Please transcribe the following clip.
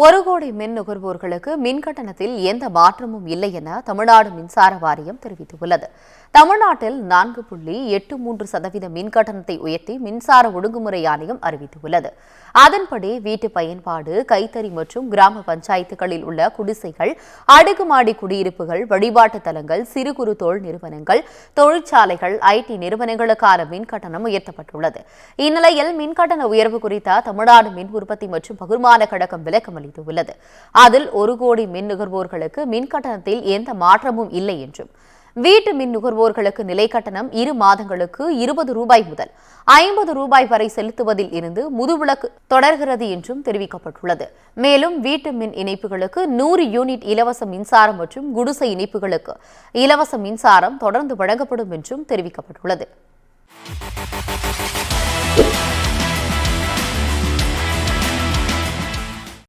ஒரு கோடி மின் நுகர்வோர்களுக்கு மின் கட்டணத்தில் எந்த மாற்றமும் இல்லை என தமிழ்நாடு மின்சார வாரியம் தெரிவித்துள்ளது. தமிழ்நாட்டில் 4.83% மின் கட்டணத்தை உயர்த்தி மின்சார ஒழுங்குமுறை ஆணையம் அறிவித்துள்ளது. அதன்படி வீட்டு பயன்பாடு, கைத்தறி மற்றும் கிராம பஞ்சாயத்துகளில் உள்ள குடிசைகள், அடுக்குமாடி குடியிருப்புகள், வழிபாட்டு தலங்கள், சிறு குறு தொழில் நிறுவனங்கள், தொழிற்சாலைகள், ஐடி நிறுவனங்களுக்கான மின் கட்டணம் உயர்த்தப்பட்டுள்ளது. இந்நிலையில் மின்கட்டண உயர்வு குறித்த தமிழ்நாடு மின் உற்பத்தி மற்றும் பகிர்மான கழகம் விளக்கம் அளித்துள்ளது. அதில் 1 கோடி மின் நுகர்வோர்களுக்கு மின் கட்டணத்தில் எந்த மாற்றமும் இல்லை என்றும், வீட்டு மின் நுகர்வோர்களுக்கு நிலை கட்டணம் 2 மாதங்களுக்கு 20 ரூபாய் முதல் 50 ரூபாய் வரை செலுத்துவதில் இருந்து முதுவிலக்கு தொடர்கிறது என்றும் தெரிவிக்கப்பட்டுள்ளது. மேலும் வீட்டு மின் இணைப்புகளுக்கு 100 யூனிட் இலவச மின்சாரம் மற்றும் குடிசை இணைப்புகளுக்கு இலவச மின்சாரம் தொடர்ந்து வழங்கப்படும் என்றும் தெரிவிக்கப்பட்டுள்ளது.